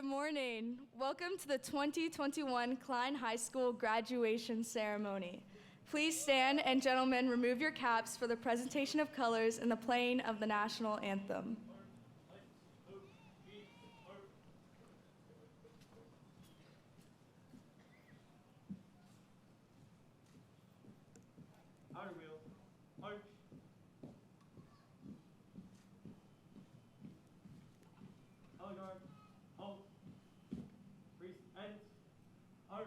Good morning. Welcome to the 2021 Klein High School graduation ceremony. Please stand and gentlemen, remove your caps for the presentation of colors and the playing of the national anthem. Outer wheel, arch. Color guard, halt. Freeze, end. Arch.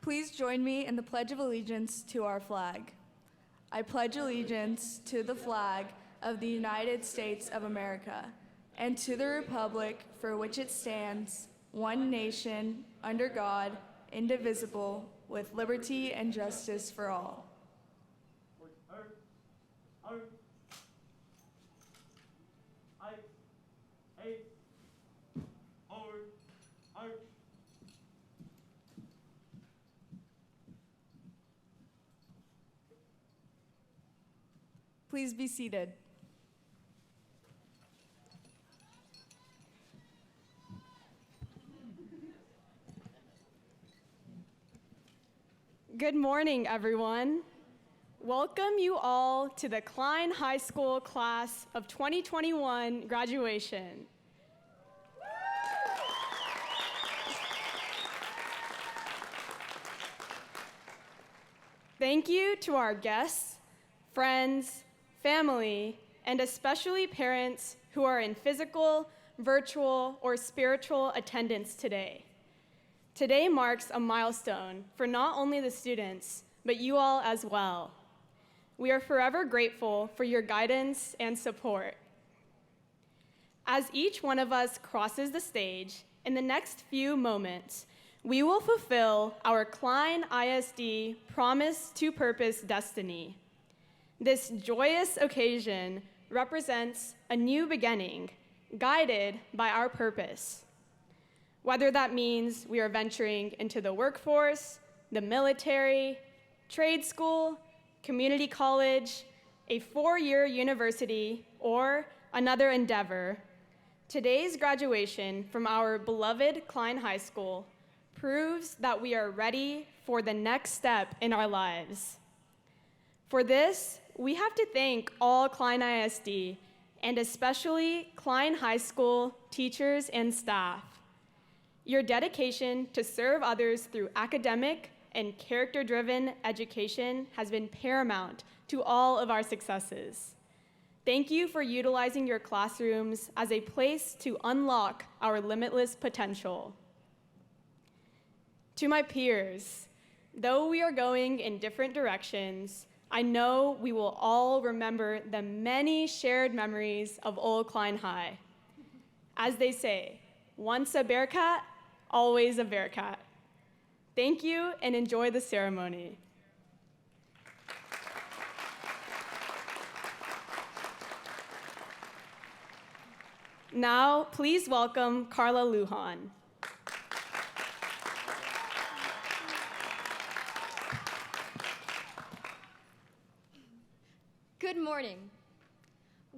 Please join me in the Pledge of Allegiance to our flag. I pledge allegiance to the flag of the United States of America and to the republic for which it stands, one nation, under God, indivisible, with liberty and justice for all. Arch. Arch. Eight. Over. Arch. Please be seated. Good morning, everyone. Welcome you all to the Klein High School class of 2021 graduation. Thank you to our guests, friends, family, and especially parents who are in physical, virtual, or spiritual attendance today. Today marks a milestone for not only the students, but you all as well. We are forever grateful for your guidance and support. As each one of us crosses the stage, in the next few moments, we will fulfill our Klein ISD Promise to Purpose destiny. This joyous occasion represents a new beginning, guided by our purpose. Whether that means we are venturing into the workforce, the military, trade school, community college, a four-year university, or another endeavor, today's graduation from our beloved Klein High School proves that we are ready for the next step in our lives. For this, we have to thank all Klein ISD, and especially Klein High School teachers and staff. Your dedication to serve others through academic and character-driven education has been paramount to all of our successes. Thank you for utilizing your classrooms as a place to unlock our limitless potential. To my peers, though we are going in different directions, I know we will all remember the many shared memories of Old Klein High. As they say, once a Bearcat, always a Bearcat. Thank you and enjoy the ceremony. Now, please welcome Carla Lujan. Good morning.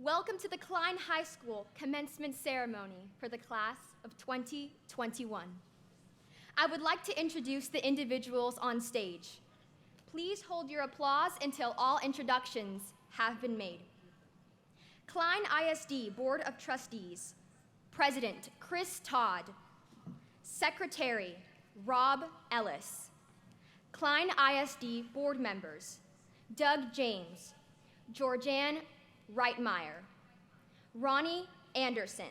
Welcome to the Klein High School commencement ceremony for the class of 2021. I would like to introduce the individuals on stage. Please hold your applause until all introductions have been made. Klein ISD Board of Trustees, President Chris Todd, Secretary Rob Ellis, Klein ISD Board members Doug James, Georgianne Reitmeyer, Ronnie Anderson,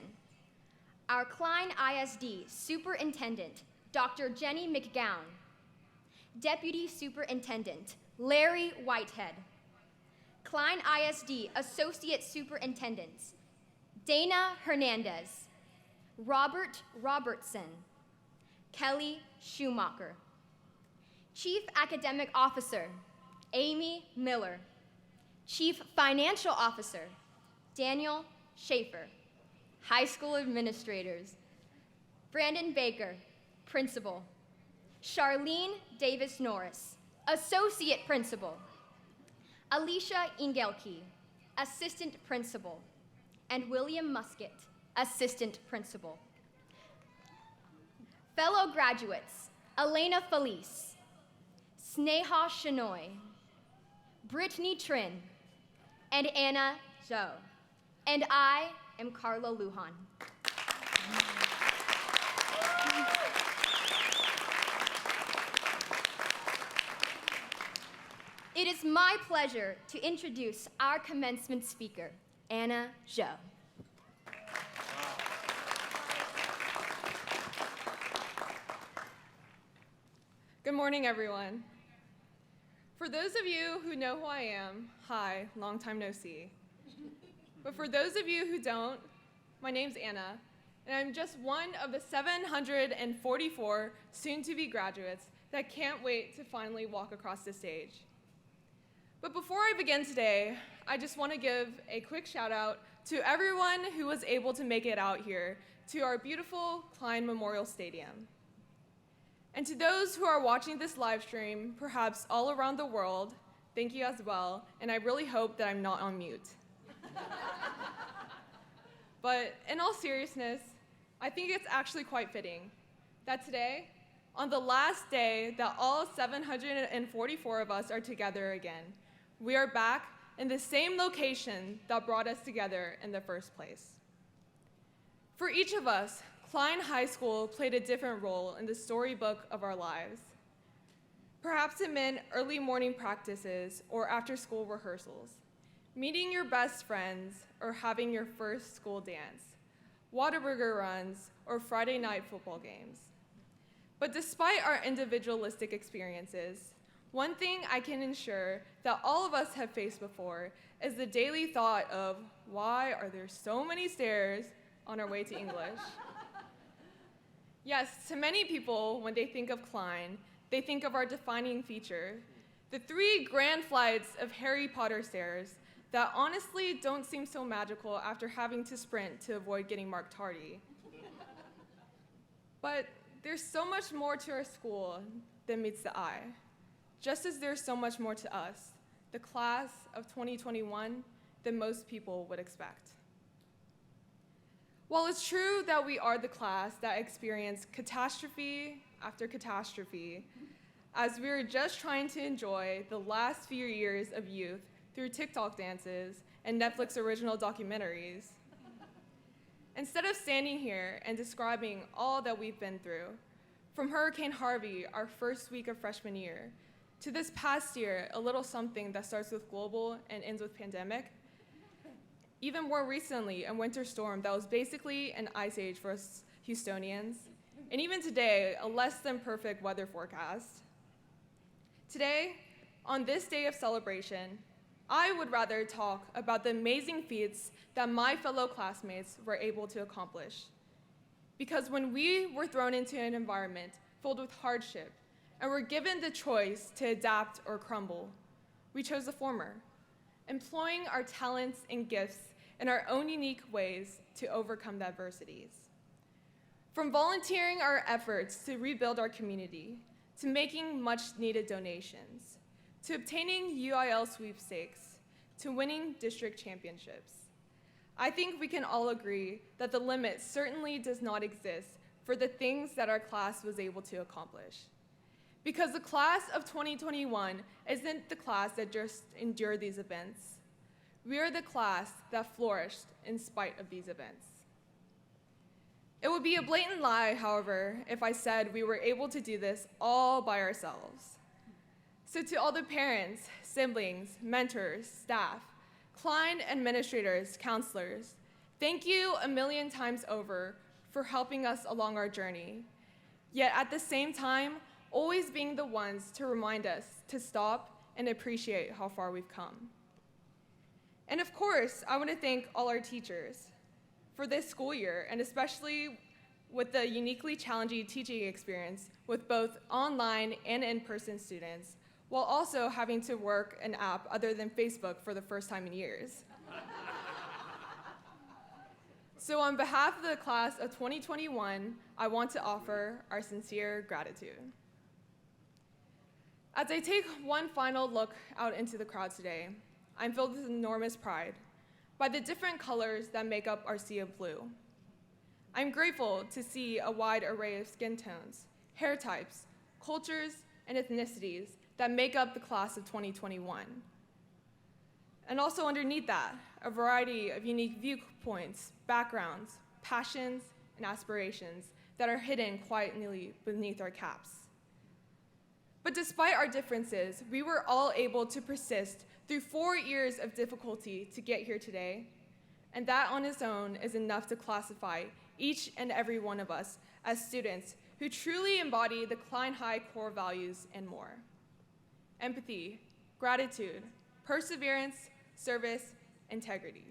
our Klein ISD Superintendent Dr. Jenny McGowan, Deputy Superintendent Larry Whitehead, Klein ISD Associate Superintendents Dana Hernandez, Robert Robertson, Kelly Schumacher, Chief Academic Officer Amy Miller, Chief Financial Officer Daniel Schaefer, High School Administrators Brandon Baker, Principal, Charlene Davis Norris, Associate Principal, Alicia Ingelke, Assistant Principal, and William Musket, Assistant Principal. Fellow graduates, Elena Felice, Sneha Shenoy, Brittany Trin, and Anna Zhou. And I am Carla Lujan. It is my pleasure to introduce our commencement speaker, Anna Zhou. Good morning, everyone. For those of you who know who I am, hi, long time no see. But for those of you who don't, my name's Anna, and I'm just one of the 744 soon-to-be graduates that can't wait to finally walk across the stage. But before I begin today, I just want to give a quick shout out to everyone who was able to make it out here to our beautiful Klein Memorial Stadium. And to those who are watching this live stream, perhaps all around the world, thank you as well, and I really hope that I'm not on mute. But in all seriousness, I think it's actually quite fitting that today, on the last day that all 744 of us are together again, we are back in the same location that brought us together in the first place. For each of us, Klein High School played a different role in the storybook of our lives. Perhaps it meant early morning practices or after-school rehearsals, meeting your best friends or having your first school dance, Whataburger runs, or Friday night football games. But despite our individualistic experiences, one thing I can ensure that all of us have faced before is the daily thought of, why are there so many stairs on our way to English? Yes, to many people, when they think of Klein, they think of our defining feature, the 3 grand flights of Harry Potter stairs that honestly don't seem so magical after having to sprint to avoid getting marked tardy. But there's so much more to our school than meets the eye, just as there's so much more to us, the class of 2021, than most people would expect. While it's true that we are the class that experienced catastrophe after catastrophe, as we were just trying to enjoy the last few years of youth through TikTok dances and Netflix original documentaries, instead of standing here and describing all that we've been through, from Hurricane Harvey, our first week of freshman year, to this past year, a little something that starts with global and ends with pandemic, even more recently, a winter storm that was basically an ice age for us Houstonians, and even today, a less than perfect weather forecast. Today, on this day of celebration, I would rather talk about the amazing feats that my fellow classmates were able to accomplish. Because when we were thrown into an environment filled with hardship and were given the choice to adapt or crumble, we chose the former, employing our talents and gifts in our own unique ways to overcome the adversities. From volunteering our efforts to rebuild our community, to making much-needed donations, to obtaining UIL sweepstakes, to winning district championships. I think we can all agree that the limit certainly does not exist for the things that our class was able to accomplish. Because the class of 2021 isn't the class that just endured these events. We are the class that flourished in spite of these events. It would be a blatant lie, however, if I said we were able to do this all by ourselves. So to all the parents, siblings, mentors, staff, Klein administrators, counselors, thank you a million times over for helping us along our journey, yet at the same time, always being the ones to remind us to stop and appreciate how far we've come. And of course, I want to thank all our teachers for this school year, and especially with the uniquely challenging teaching experience with both online and in-person students, while also having to work an app other than Facebook for the first time in years. So on behalf of the class of 2021, I want to offer our sincere gratitude. As I take one final look out into the crowd today, I'm filled with enormous pride by the different colors that make up our sea of blue. I'm grateful to see a wide array of skin tones, hair types, cultures, and ethnicities that make up the class of 2021. And also underneath that, a variety of unique viewpoints, backgrounds, passions, and aspirations that are hidden quietly beneath our caps. But despite our differences, we were all able to persist through 4 years of difficulty to get here today, and that on its own is enough to classify each and every one of us as students who truly embody the Klein High core values and more. Empathy, gratitude, perseverance, service, integrity.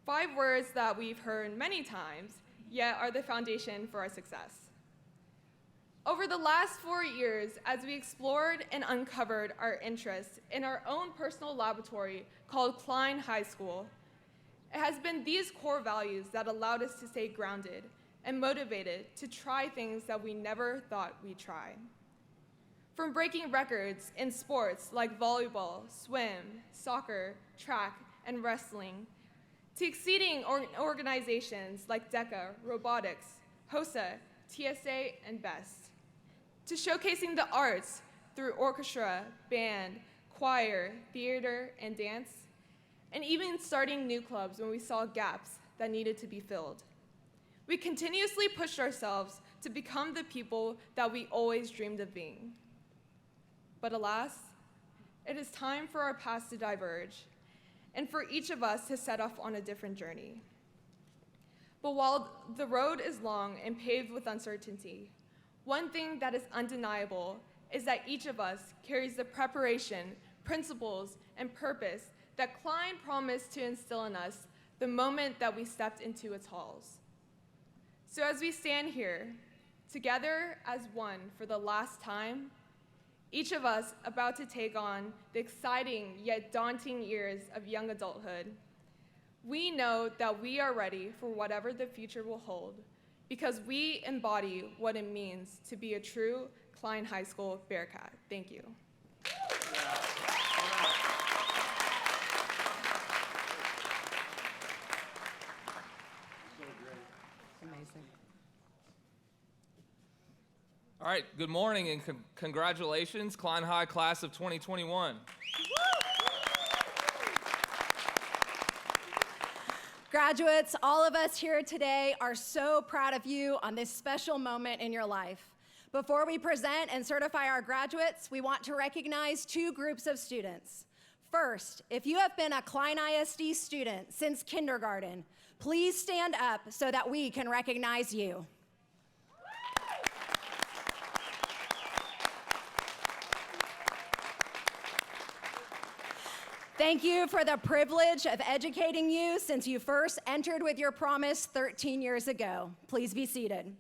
5 words that we've heard many times, yet are the foundation for our success. Over the last 4 years, as we explored and uncovered our interests in our own personal laboratory called Klein High School, it has been these core values that allowed us to stay grounded and motivated to try things that we never thought we'd try. From breaking records in sports like volleyball, swim, soccer, track, and wrestling, to exceeding organizations like DECA, robotics, HOSA, TSA, and BEST, to showcasing the arts through orchestra, band, choir, theater, and dance, and even starting new clubs when we saw gaps that needed to be filled. We continuously pushed ourselves to become the people that we always dreamed of being. But alas, it is time for our paths to diverge, and for each of us to set off on a different journey. But while the road is long and paved with uncertainty, one thing that is undeniable is that each of us carries the preparation, principles, and purpose that Klein promised to instill in us the moment that we stepped into its halls. So as we stand here, together as one for the last time, each of us about to take on the exciting yet daunting years of young adulthood, we know that we are ready for whatever the future will hold because we embody what it means to be a true Klein High School Bearcat. Thank you. Amazing. All right, good morning and congratulations, Klein High Class of 2021. Graduates, all of us here today are so proud of you on this special moment in your life. Before we present and certify our graduates, we want to recognize 2 groups of students. First, if you have been a Klein ISD student since kindergarten, please stand up so that we can recognize you. Thank you for the privilege of educating you since you first entered with your promise 13 years ago. Please be seated.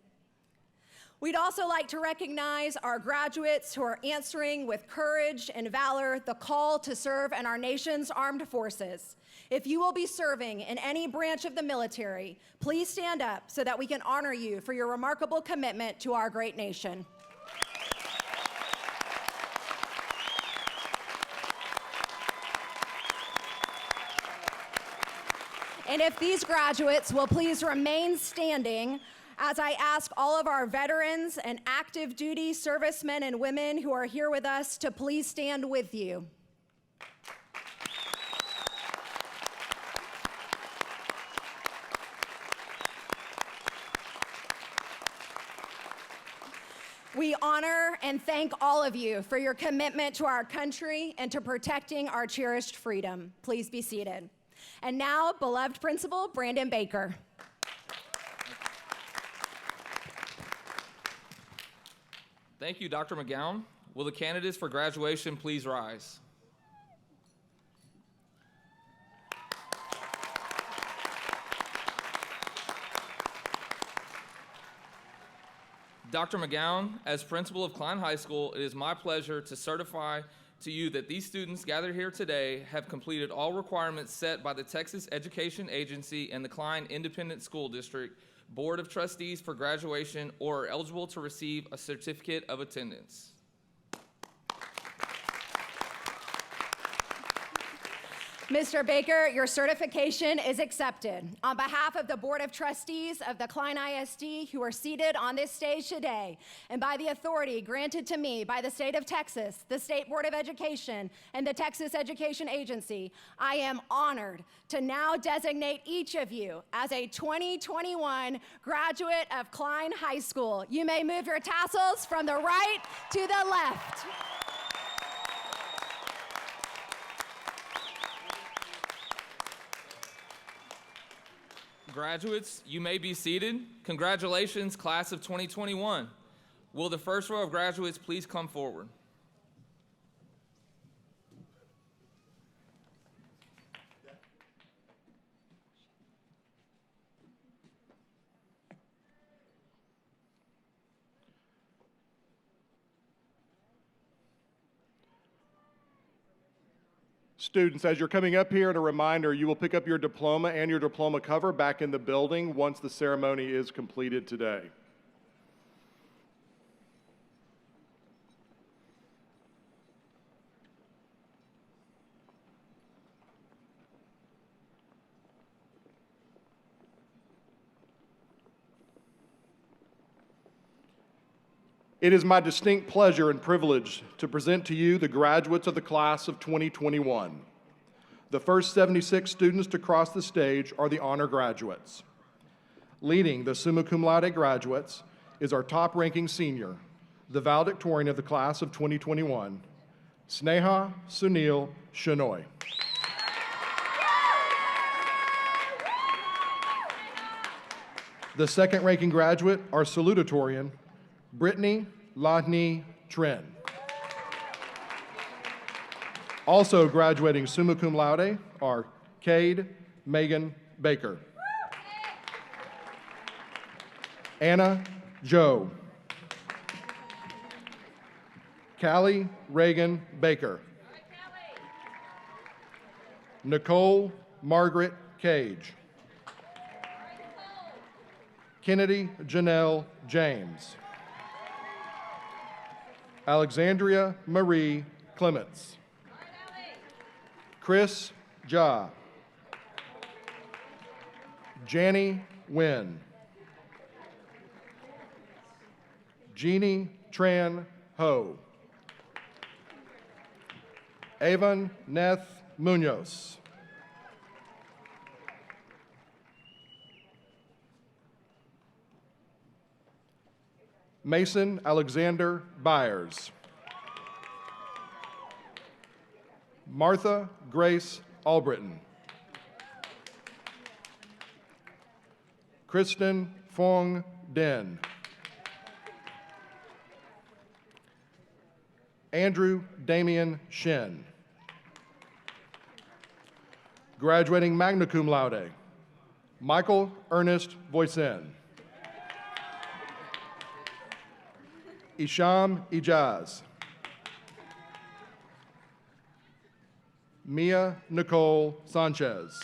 We'd also like to recognize our graduates who are answering with courage and valor the call to serve in our nation's armed forces. If you will be serving in any branch of the military, please stand up so that we can honor you for your remarkable commitment to our great nation. And if these graduates will please remain standing as I ask all of our veterans and active duty servicemen and women who are here with us to please stand with you. We honor and thank all of you for your commitment to our country and to protecting our cherished freedom. Please be seated. And now, beloved Principal Brandon Baker. Thank you, Dr. McGowan. Will the candidates for graduation please rise? Dr. McGowan, as principal of Klein High School, it is my pleasure to certify to you that these students gathered here today have completed all requirements set by the Texas Education Agency and the Klein Independent School District Board of Trustees for graduation or are eligible to receive a certificate of attendance. Mr. Baker, your certification is accepted. On behalf of the Board of Trustees of the Klein ISD who are seated on this stage today, and by the authority granted to me by the state of Texas, the State Board of Education, and the Texas Education Agency, I am honored to now designate each of you as a 2021 graduate of Klein High School. You may move your tassels from the right to the left. Graduates, you may be seated. Congratulations, class of 2021. Will the first row of graduates please come forward? Students, as you're coming up here, and a reminder, you will pick up your diploma and your diploma cover back in the building once the ceremony is completed today. It is my distinct pleasure and privilege to present to you the graduates of the class of 2021. The first 76 students to cross the stage are the honor graduates. Leading the summa cum laude graduates is our top-ranking senior, the valedictorian of the class of 2021, Sneha Sunil Shenoy. The second-ranking graduate, our salutatorian, Brittany Ladney Trin. Also graduating summa cum laude are Cade Megan Baker, Anna Joe, Callie Reagan Baker, Nicole Margaret Cage, Kennedy Janelle James, Alexandria Marie Clements, Chris Ja, Janny Nguyen, Jeannie Tran Ho, Avon Neth Munoz, Mason Alexander Byers, Martha Grace Albritton, Kristen Fong Den, Andrew Damian Shin. Graduating magna cum laude, Michael Ernest Voisin, Isham Ijaz, Mia Nicole Sanchez,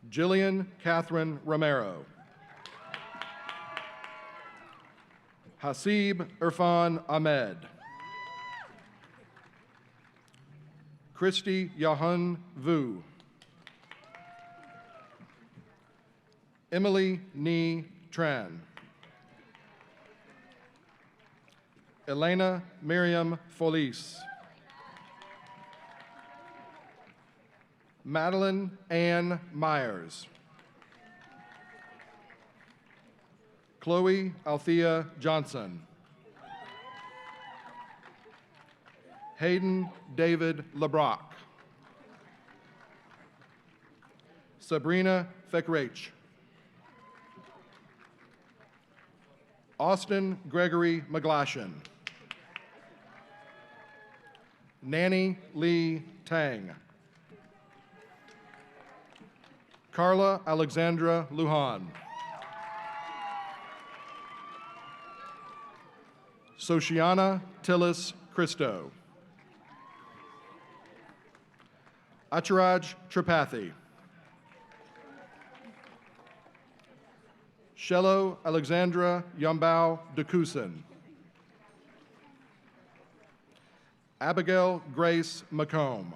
Jillian Catherine Romero, Hasib Irfan Ahmed, Christy Yahun Vu. Emily Ni Tran. Elena Miriam Felice. Madeline Ann Myers. Chloe Althea Johnson. Hayden David LeBrock. Sabrina Feckrach. Austin Gregory McGlashan. Nanny Lee Tang. Carla Alexandra Lujan. Sociana Tillis Christo. Acharaj Tripathi. Shello Alexandra Yambao DeCusin. Abigail Grace McComb.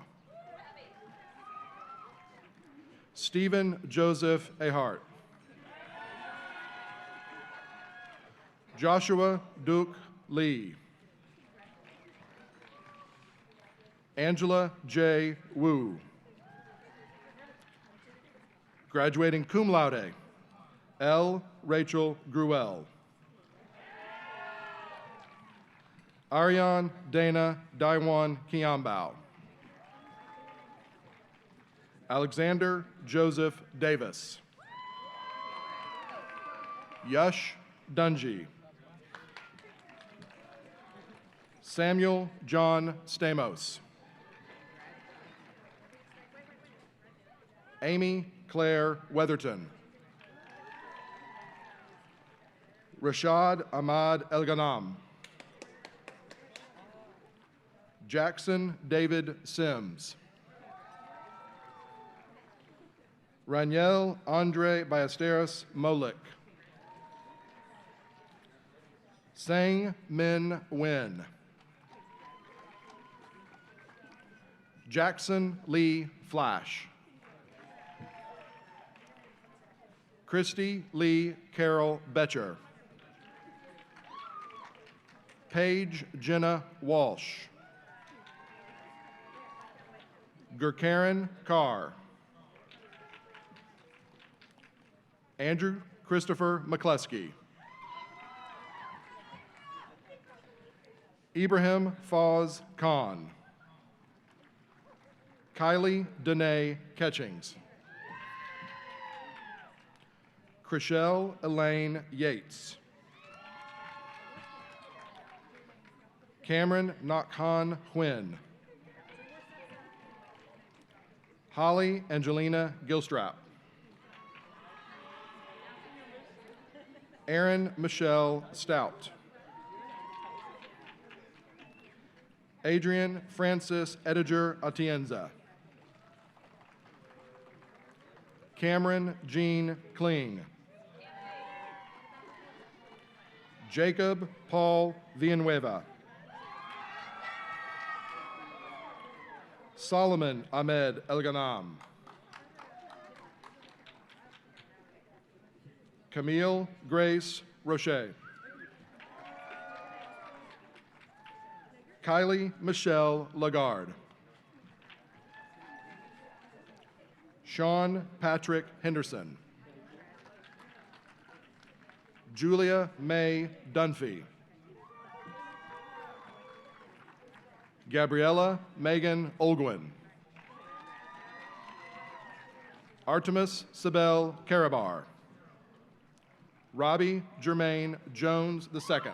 Stephen Joseph Ahart. Joshua Duke Lee. Angela J. Wu. Graduating cum laude, L. Rachel Gruel. Ariane Dana Daiwan Kiambao. Alexander Joseph Davis. Yush Dungy. Samuel John Stamos. Amy Claire Weatherton. Rashad Ahmad El-Ghanam. Jackson David Sims. Raniel Andre Ballesteros Molik. Sang Min Win. Jackson Lee Flash. Christy Lee Carol Betcher. Paige Jenna Walsh. Gurkaren Carr. Andrew Christopher McCleskey. Ibrahim Fawz Khan. Kylie Danae Catchings. Chriselle Elaine Yates. Cameron Nakhan Huynh. Holly Angelina Gilstrap. Erin Michelle Stout. Adrian Francis Ediger Atienza. Cameron Jean Kling. Jacob Paul Villanueva. Solomon Ahmed El-Ghanam. Camille Grace Roche. Kylie Michelle Lagarde. Sean Patrick Henderson. Julia May Dunphy. Gabriella Megan Olguin. Artemis Sibel Karabar. Robbie Jermaine Jones II.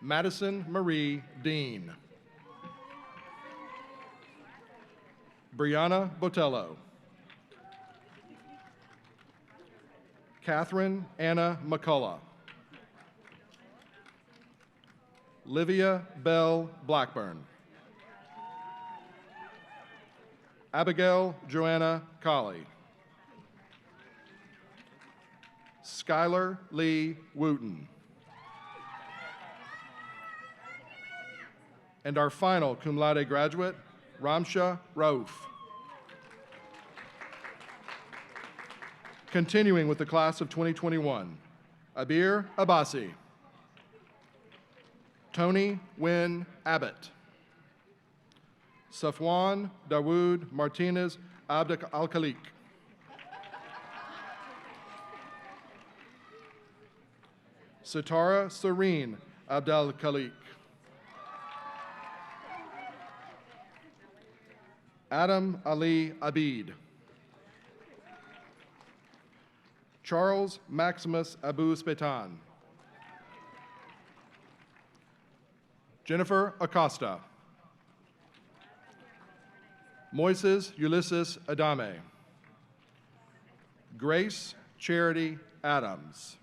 Madison Marie Dean. Brianna Botello. Catherine Anna McCullough. Livia Bell Blackburn. Abigail Joanna Colley. Skylar Lee Wooten. And our final cum laude graduate, Ramsha Rauf. Continuing with the class of 2021, Abir Abbasi, Tony Wynn Abbott, Safwan Dawood Martinez Abd al-Khaliq, Sitara Serene Abd al-Khaliq, Adam Ali Abid, Charles Maximus Abu Spetan, Jennifer Acosta, Moises Ulysses Adame, Grace Charity Adams,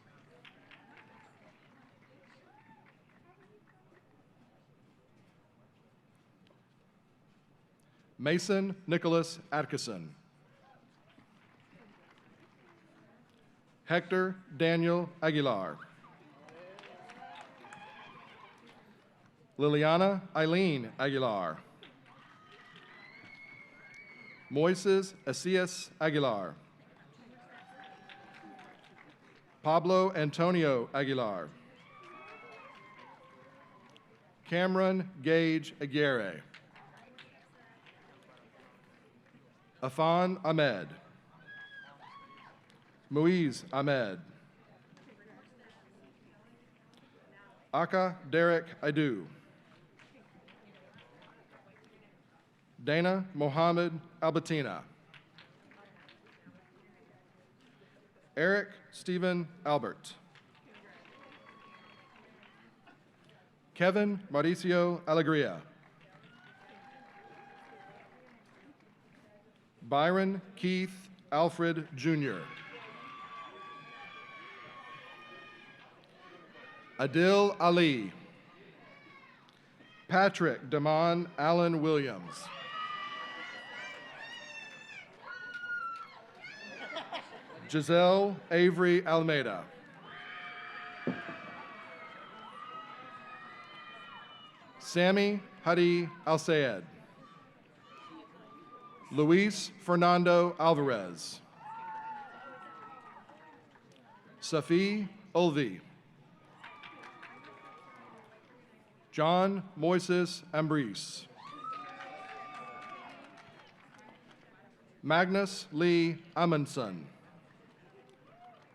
Mason Nicholas Atkinson, Hector Daniel Aguilar, Liliana Eileen Aguilar, Moises Asias Aguilar, Pablo Antonio Aguilar, Cameron Gage Aguirre, Afan Ahmed, Muiz Ahmed, Aka Derek Aidu, Dana Mohammed Albertina, Eric Stephen Albert, Kevin Mauricio Alegria, Byron Keith Alfred Jr., Adil Ali, Patrick Damon Allen Williams, Giselle Avery Almeida, Sammy Hadi Al-Sayed, Luis Fernando Alvarez, Safi Ulvi, John Moises Ambrice, Magnus Lee Amundsen,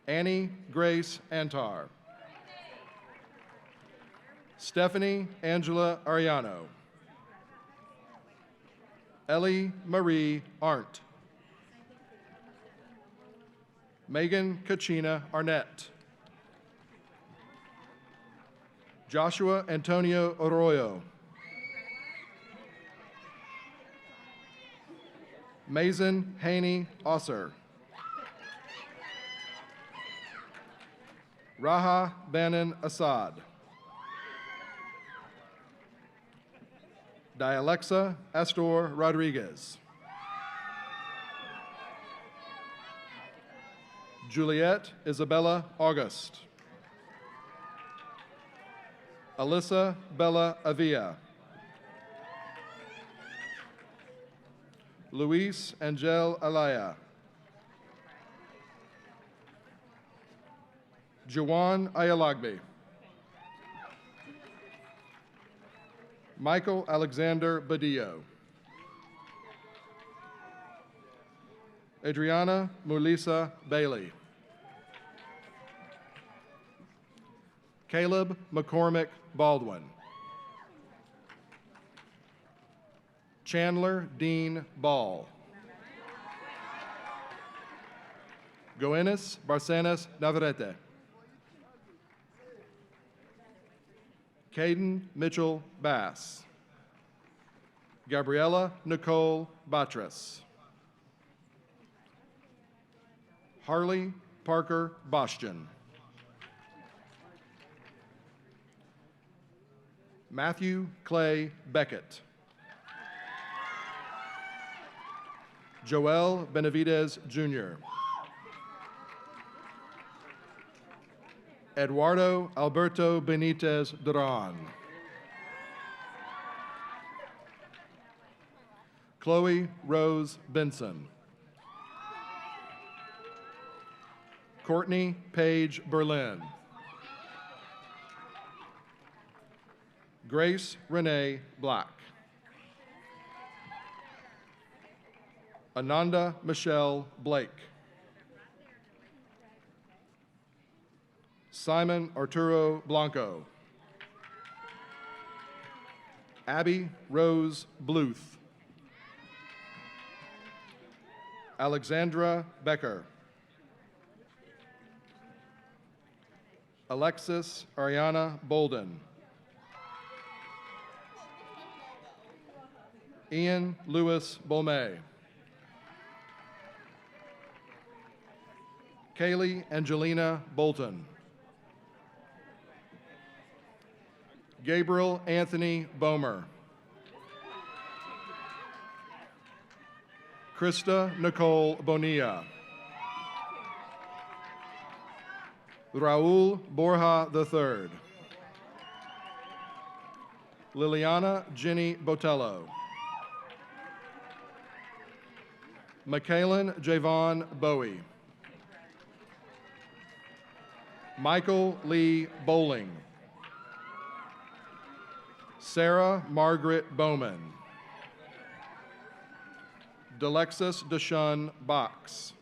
Annie Grace Antar, Stephanie Angela Ariano, Ellie Marie Arndt, Megan Kachina Arnett, Joshua Antonio Arroyo, Mason Haney Osser, Raha Bannon Assad, Dialexa Astor Rodriguez, Juliette Isabella August, Alyssa Bella Avia, Luis Angel Alaya, Jawan Ayalagbe, Michael Alexander Badillo, Adriana Mulisa Bailey, Caleb McCormick Baldwin, Chandler Dean Ball, Goenis Barcenas Navarrete, Caden Mitchell Bass, Gabriella Nicole Batras, Harley Parker Bostian, Matthew Clay Beckett, Joel Benavidez Jr., Eduardo Alberto Benitez Duran, Chloe Rose Benson. Courtney Paige Berlin. Grace Renee Black. Ananda Michelle Blake. Simon Arturo Blanco. Abby Rose Bluth. Alexandra Becker. Alexis Ariana Bolden. Ian Lewis Bolme. Kaylee Angelina Bolton. Gabriel Anthony Bomer. Krista Nicole Bonilla. Raul Borja III. Liliana Jenny Botello. Michaelan Javon Bowie. Michael Lee Bowling. Sarah Margaret Bowman. Delexis Deshun Box.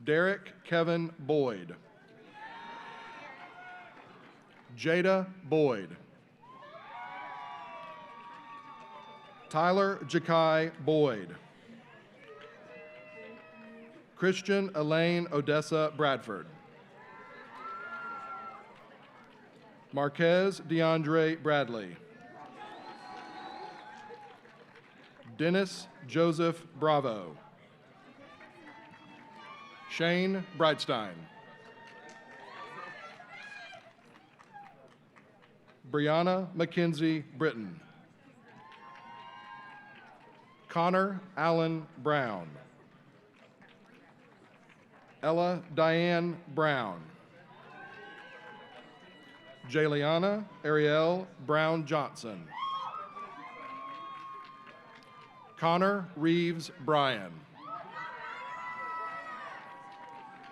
Derek Kevin Boyd. Jada Boyd. Tyler Jakai Boyd. Christian Elaine Odessa Bradford. Marquez DeAndre Bradley. Dennis Joseph Bravo. Shane Brightstein. Brianna Mackenzie Britton. Connor Allen Brown. Ella Diane Brown. Jayliana Ariel Brown Johnson. Connor Reeves Bryan.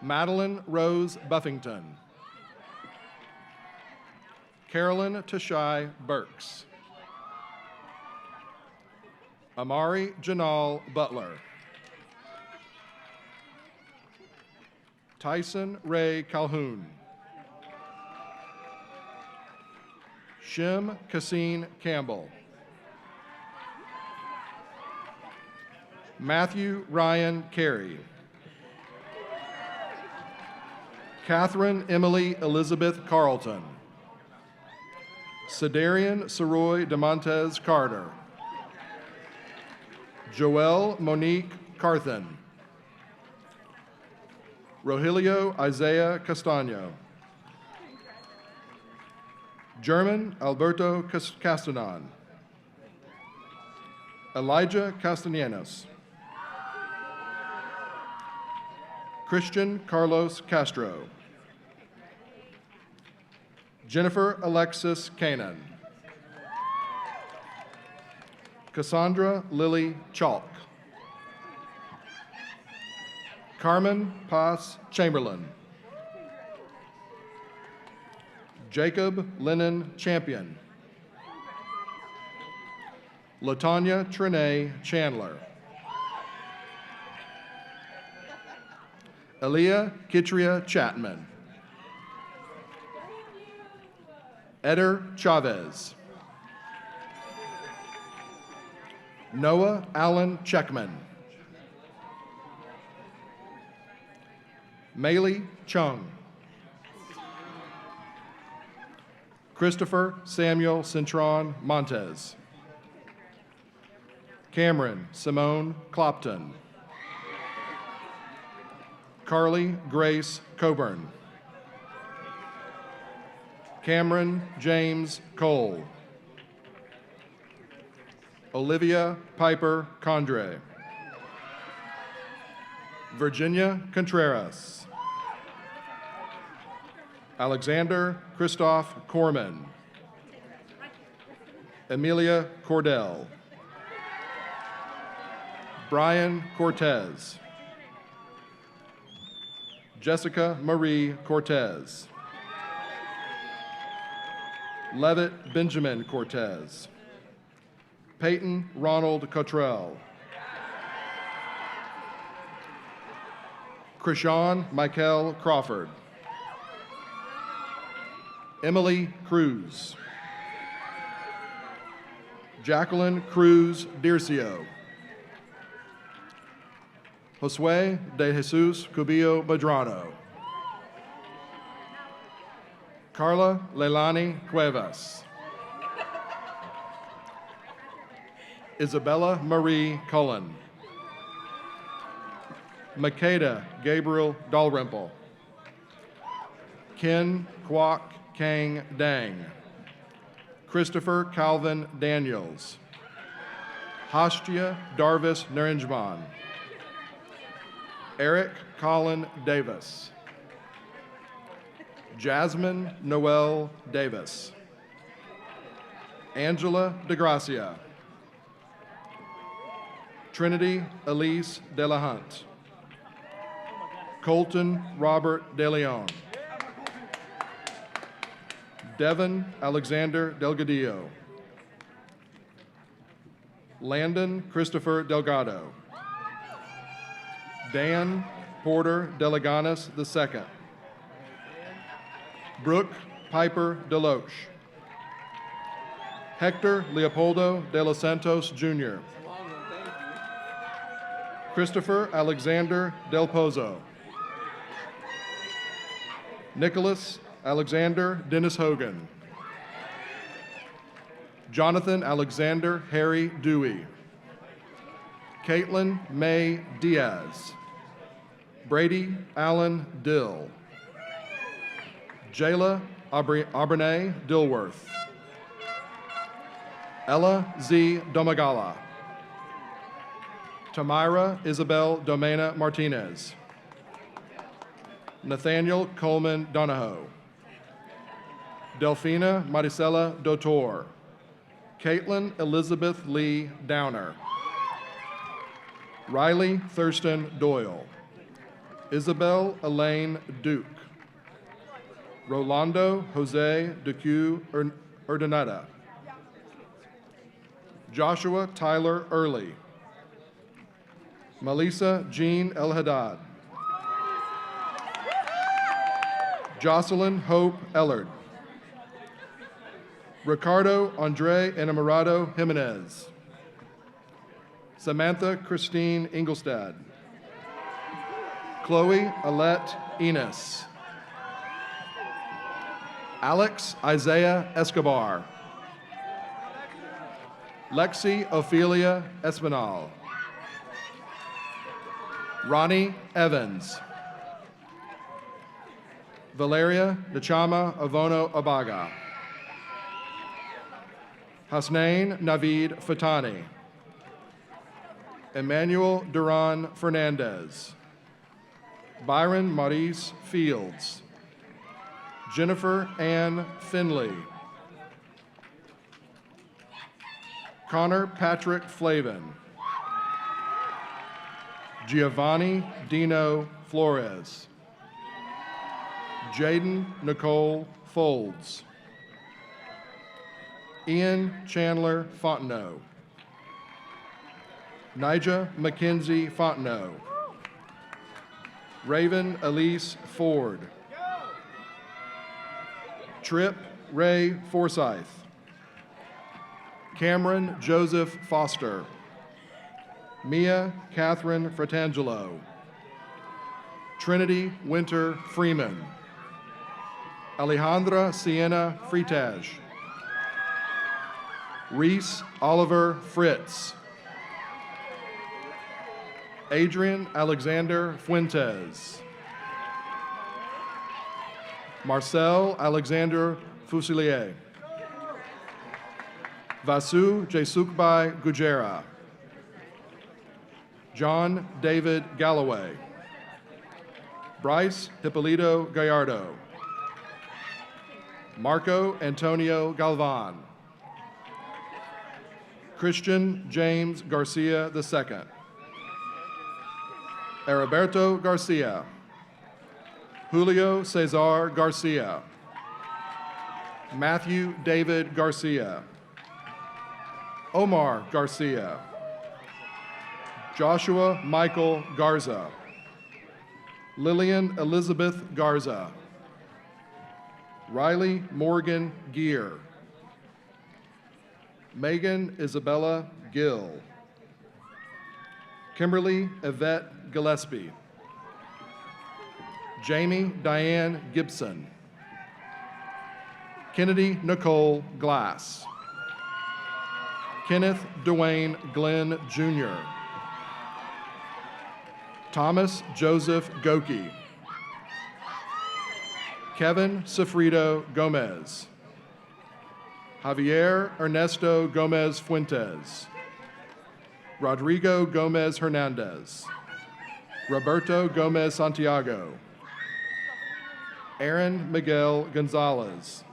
Madeline Rose Buffington. Carolyn Tashai Burks. Amari Janal Butler. Tyson Ray Calhoun. Shim Cassine Campbell. Matthew Ryan Carey. Catherine Emily Elizabeth Carlton. Cedarian Soroy DeMontez Carter. Joelle Monique Carthen. Rogelio Isaiah Castaño. German Alberto Castanon. Elijah Castellanos. Christian Carlos Castro. Jennifer Alexis Kanan. Cassandra Lily Chalk. Carmen Paz Chamberlain. Jacob Lennon Champion. Latanya Trinae Chandler. Aaliyah Kitria Chapman. Eder Chavez. Noah Allen Checkman. Maylee Chung. Christopher Samuel Cintron Montez. Cameron Simone Clopton. Carly Grace Coburn. Cameron James Cole. Olivia Piper Condre. Virginia Contreras. Alexander Christoph Corman. Emilia Cordell. Brian Cortez. Jessica Marie Cortez. Levitt Benjamin Cortez. Peyton Ronald Cottrell. Krishan Michael Crawford. Emily Cruz. Jacqueline Cruz Dircio. Josue de Jesus Cubillo Medrano. Carla Leilani Cuevas. Isabella Marie Cullen. Makeda Gabriel Dalrymple. Ken Kwok Kang Dang. Christopher Calvin Daniels. Hashtia Darvis Narinjman. Eric Colin Davis. Jasmine Noel Davis. Angela DeGracia. Trinity Elise De La Hunt. Colton Robert De Leon. Devin Alexander Delgadillo. Landon Christopher Delgado. Dan Porter Deleganis II. Brooke Piper Deloche. Hector Leopoldo de los Santos Jr. Christopher Alexander Del Pozo. Nicholas Alexander Dennis Hogan. Jonathan Alexander Harry Dewey. Caitlin May Diaz. Brady Allen Dill. Jayla Abernay Dilworth. Ella Z. Domagala. Tamira Isabel Domena Martinez. Nathaniel Coleman Donahoe. Delphina Maricela Dotor. Caitlin Elizabeth Lee Downer. Riley Thurston Doyle. Isabel Elaine Duke. Rolando Jose Deque Urdaneta. Joshua Tyler Early. Melissa Jean El Haddad. Jocelyn Hope Ellard. Ricardo Andre Enamorado Jimenez. Samantha Christine Ingolstad. Chloe Alette Enos. Alex Isaiah Escobar. Lexi Ophelia Espinal. Ronnie Evans. Valeria Nachama Avono Abaga. Hasnain Navid Fatani. Emmanuel Duran Fernandez. Byron Maurice Fields. Jennifer Ann Finley. Connor Patrick Flavin. Giovanni Dino Flores. Jaden Nicole Folds. Ian Chandler Fontenot. Nija Mackenzie Fontenot. Raven Elise Ford. Tripp Ray Forsyth. Cameron Joseph Foster. Mia Catherine Fratangelo. Trinity Winter Freeman. Alejandra Sienna Fritage. Reese Oliver Fritz. Adrian Alexander Fuentes. Marcel Alexander Fusilier. Vasu Jesukbai Gujera. John David Galloway. Bryce Hippolito Gallardo. Marco Antonio Galvan. Christian James Garcia II. Heriberto Garcia, Julio Cesar Garcia, Matthew David Garcia, Omar Garcia, Joshua Michael Garza, Lillian Elizabeth Garza, Riley Morgan Gear, Megan Isabella Gill, Kimberly Yvette Gillespie, Jamie Diane Gibson, Kennedy Nicole Glass, Kenneth Dwayne Glenn Jr., Thomas Joseph Goki, Kevin Sofrito Gomez, Javier Ernesto Gomez Fuentes, Rodrigo Gomez Hernandez, Roberto Gomez Santiago, Aaron Miguel Gonzalez,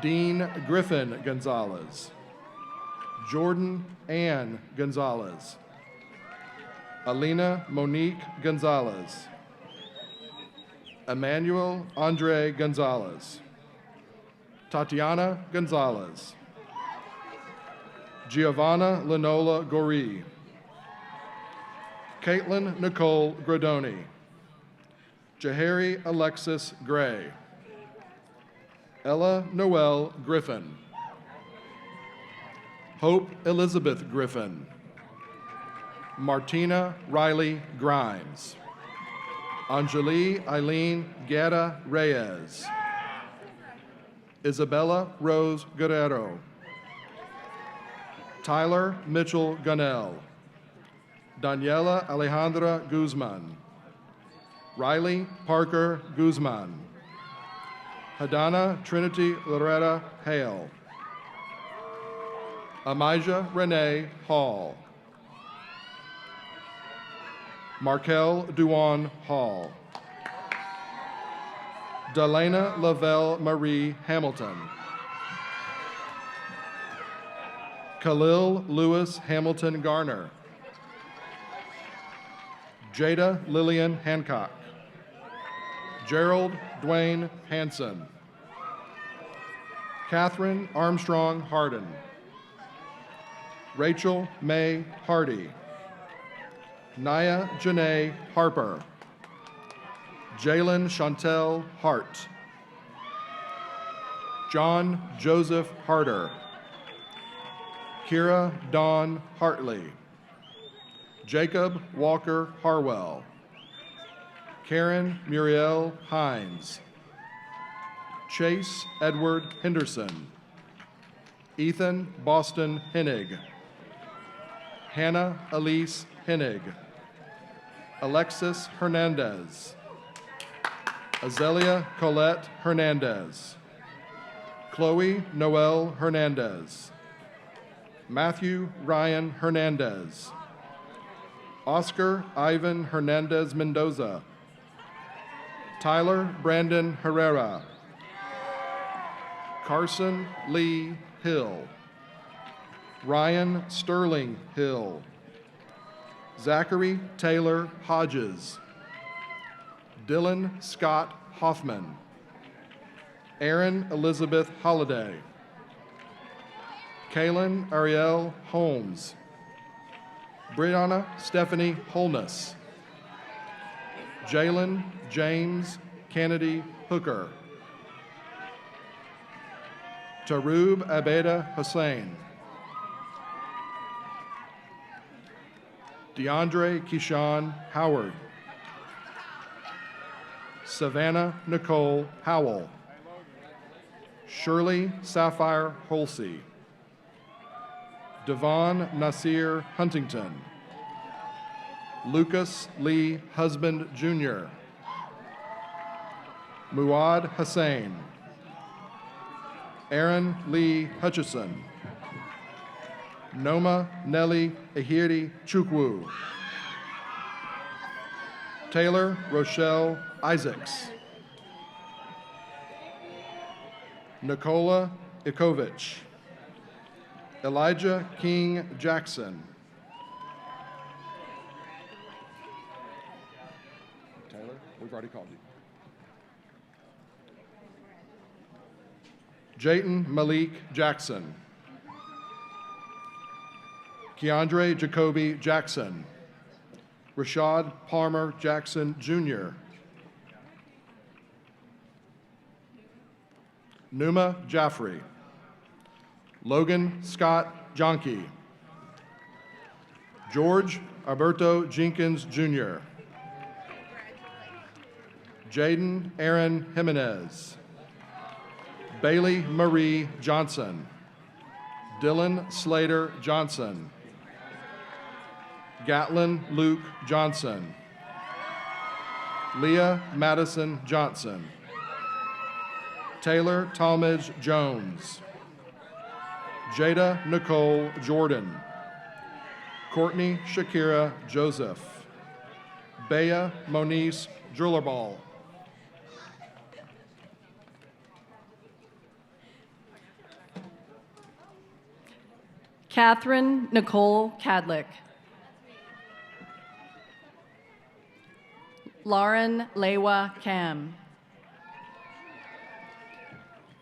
Dean Griffin Gonzalez, Jordan Ann Gonzalez, Alina Monique Gonzalez, Emmanuel Andre Gonzalez, Tatiana Gonzalez, Giovanna Lenola Gori, Caitlin Nicole Gradoni, Jahari Alexis Gray, Ella Noel Griffin, Hope Elizabeth Griffin, Martina Riley Grimes, Anjali Eileen Guerra Reyes, Isabella Rose Guerrero, Tyler Mitchell Gunnell, Daniela Alejandra Guzman, Riley Parker Guzman, Hadana Trinity Loretta Hale, Amijah Renee Hall, Markel Duan Hall, Delana Lavelle Marie Hamilton, Khalil Lewis Hamilton Garner, Jada Lillian Hancock, Gerald Dwayne Hanson, Catherine Armstrong Harden, Rachel May Hardy, Naya Janae Harper, Jalen Chantel Hart, John Joseph Harder, Kira Dawn Hartley, Jacob Walker Harwell, Karen Muriel Hines, Chase Edward Henderson, Ethan Boston Hennig, Hannah Elise Hennig, Alexis Hernandez, Azelia Colette Hernandez, Chloe Noel Hernandez, Matthew Ryan Hernandez, Oscar Ivan Hernandez Mendoza, Tyler Brandon Herrera, Carson Lee Hill, Ryan Sterling Hill, Zachary Taylor Hodges, Dylan Scott Hoffman, Erin Elizabeth Holliday, Kaylin Ariel Holmes, Brianna Stephanie Holness, Jalen James Kennedy Hooker, Tarub Abeda Hussein, DeAndre Keyshawn Howard, Savannah Nicole Howell, Shirley Sapphire Holsey, Devon Nasir Huntington, Lucas Lee Husband Jr., Muad Hussein, Aaron Lee Hutchison, Noma Nelly Ahiri Chukwu, Taylor Rochelle Isaacs, Nicola Ikovich, Elijah King Jackson, Taylor, we've already called you. Jayton Malik Jackson. Keandre Jacoby Jackson. Rashad Palmer Jackson, Jr. Numa Jaffrey. Logan Scott Jonke. George Alberto Jenkins, Jr. Jaden Aaron Jimenez. Bailey Marie Johnson. Dylan Slater Johnson. Gatlin Luke Johnson. Leah Madison Johnson. Taylor Talmadge Jones. Jada Nicole Jordan. Courtney Shakira Joseph. Bea Monice Drillerball. Catherine Nicole Cadlick. Lauren Lewa Cam.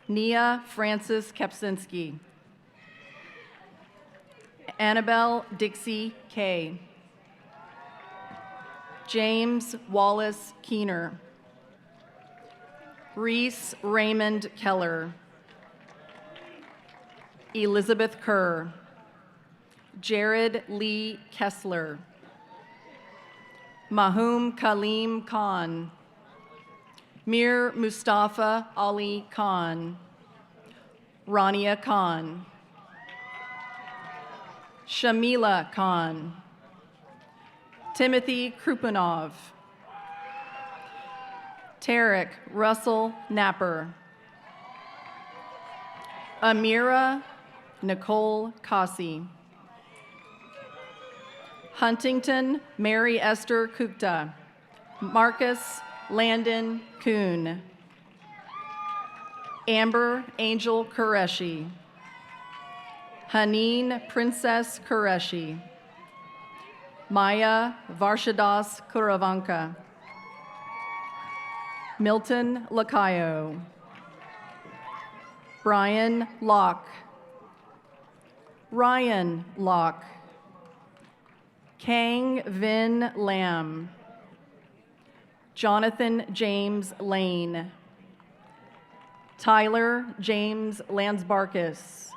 Nia Francis Kepsinski. Annabelle Dixie Kay. James Wallace Keener. Reese Raymond Keller. Elizabeth Kerr. Jared Lee Kessler. Mahum Kaleem Khan. Mir Mustafa Ali Khan. Rania Khan. Shamila Khan. Timothy Krupanov. Tarek Russell Napper. Amira Nicole Kasi. Huntington Mary Esther Kukta. Marcus Landon Kuhn. Amber Angel Qureshi. Haneen Princess Qureshi. Maya Varshadas Kuravanka. Milton Lacayo. Brian Locke. Ryan Locke. Kang Vin Lam. Jonathan James Lane. Tyler James Lansbarkis.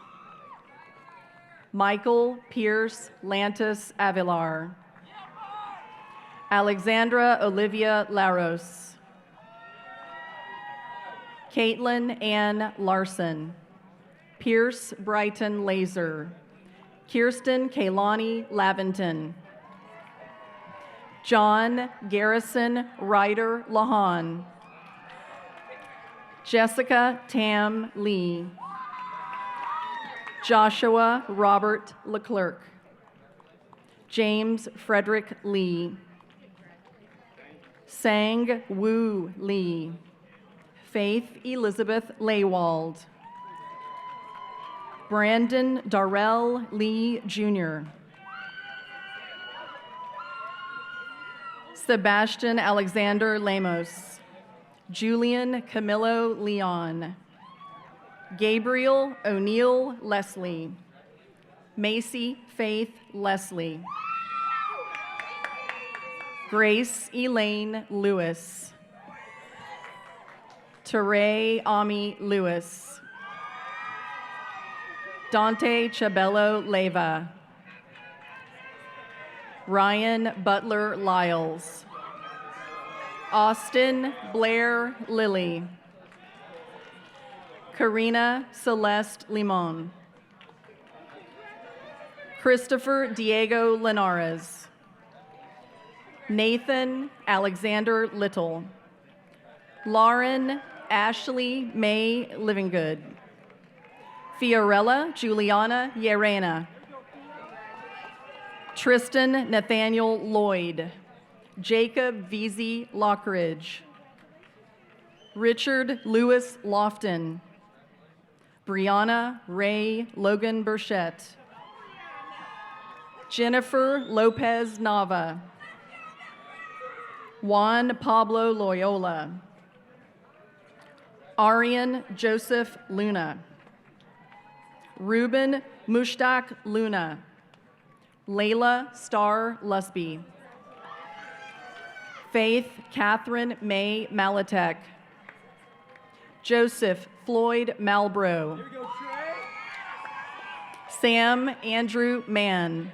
Michael Pierce Lantis Avilar. Alexandra Olivia Laros. Caitlin Ann Larson. Pierce Brighton Laser. Kirsten Kaylani Laventon. John Garrison Ryder Lahan. Jessica Tam Lee. Joshua Robert Leclerc. James Frederick Lee. Sang Woo Lee. Faith Elizabeth Laywald. Brandon Darrell Lee, Jr. Sebastian Alexander Lemos. Julian Camillo Leon. Gabriel O'Neill Leslie. Macy Faith Leslie. Grace Elaine Lewis. Teray Ami Lewis. Dante Chabello Leva. Ryan Butler Lyles. Austin Blair Lilly. Karina Celeste Limon. Christopher Diego Linares. Nathan Alexander Little. Lauren Ashley May Livingood. Fiorella Juliana Llerena. Tristan Nathaniel Lloyd. Jacob Veazey Lockridge. Richard Lewis Lofton. Brianna Ray Logan Burchett. Jennifer Lopez Nava. Juan Pablo Loyola. Arian Joseph Luna. Ruben Mushtaq Luna. Layla Star Lusby. Faith Catherine May Malatek. Joseph Floyd Malbrough. Sam Andrew Mann.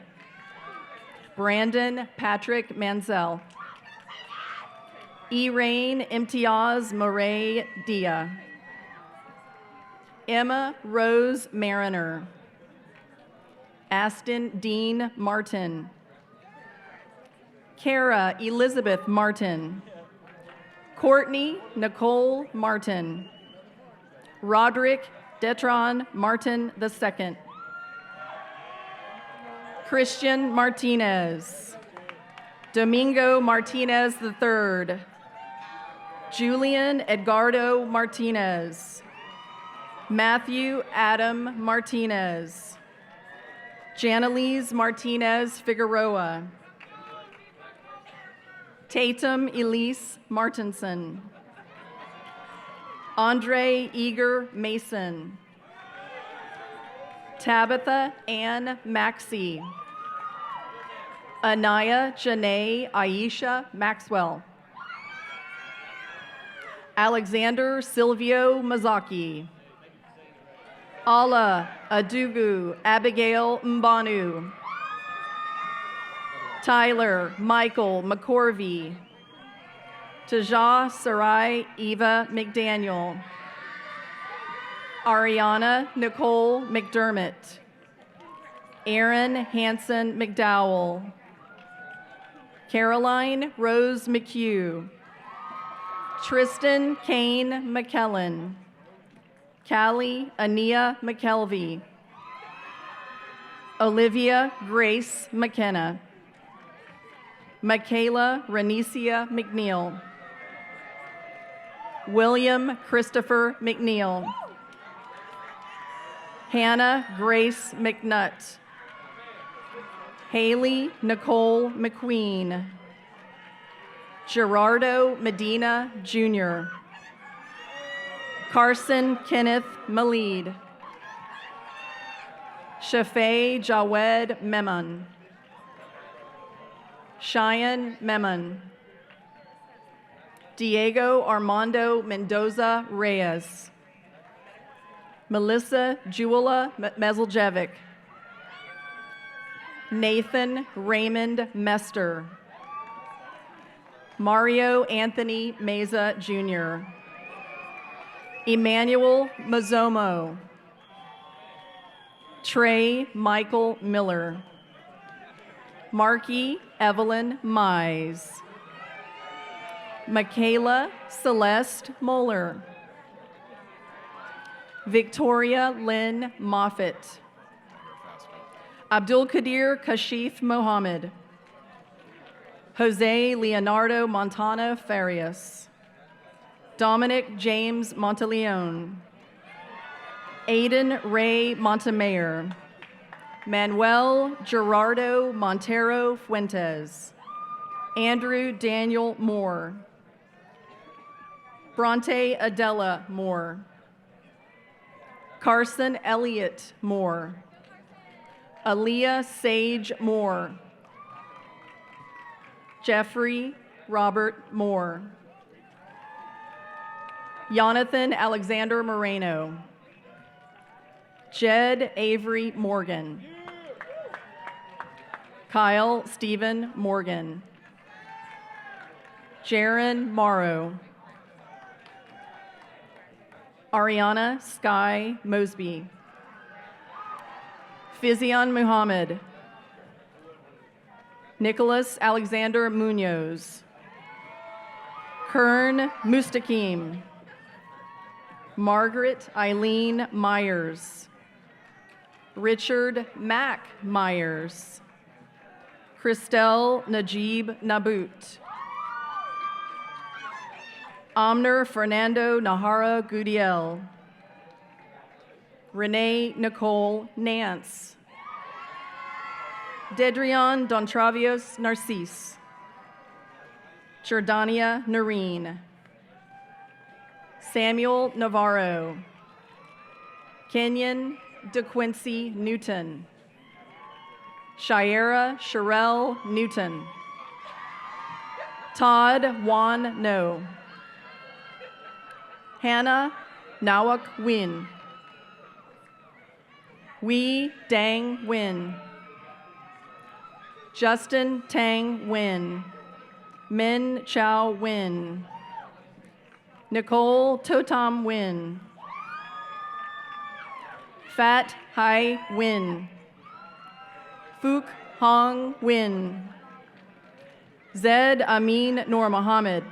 Brandon Patrick Mansell. Irain Imtiaz Moray Dia. Emma Rose Mariner. Aston Dean Martin. Kara Elizabeth Martin. Courtney Nicole Martin. Roderick Detron Martin II. Christian Martinez. Domingo Martinez III. Julian Edgardo Martinez. Matthew Adam Martinez. Janelise Martinez Figueroa. Tatum Elise Martinson. Andre Eager Mason. Tabitha Ann Maxey. Anaya Janae Aisha Maxwell. Alexander Silvio Mazaki. Ala Adugu Abigail Mbanu. Tyler Michael McCorvey. Taja Sarai Eva McDaniel. Ariana Nicole McDermott. Aaron Hanson McDowell. Caroline Rose McHugh. Tristan Kane McKellen. Callie Ania McKelvey. Olivia Grace McKenna. Michaela Renicia McNeil. William Christopher McNeil. Hannah Grace McNutt. Haley Nicole McQueen. Gerardo Medina Jr. Carson Kenneth Malid. Shafay Jawed Memon. Cheyenne Memon. Diego Armando Mendoza Reyes. Melissa Jewela Mezeljevic. Nathan Raymond Mester. Mario Anthony Meza Jr. Emmanuel Mazomo. Trey Michael Miller. Marky Evelyn Mize. Michaela Celeste Moeller. Victoria Lynn Moffitt. Abdul Qadir Kashif Mohammed. Jose Leonardo Montana Farias. Dominic James Monteleone. Aiden Ray Montemayor. Manuel Gerardo Montero Fuentes. Andrew Daniel Moore. Bronte Adela Moore. Carson Elliott Moore. Aaliyah Sage Moore. Jeffrey Robert Moore. Jonathan Alexander Moreno. Jed Avery Morgan. Kyle Stephen Morgan. Jaron Morrow. Ariana Sky Mosby. Fizion Muhammad. Nicholas Alexander Munoz. Kern Mustakim. Margaret Eileen Myers. Richard Mack Myers. Christelle Najib Nabut. Amner Fernando Nahara Gudiel. Renee Nicole Nance. Dedrion Dontravios Narcisse. Jordania Noreen, Samuel Navarro, Kenyon DeQuincy Newton, Shiera Sherelle Newton, Todd Juan No, Hannah Nawak Win, Wee Dang Win, Justin Tang Win, Min Chow Win, Nicole Totam Win, Fat Hai Win, Fook Hong Win, Zed Amin Nur Muhammad,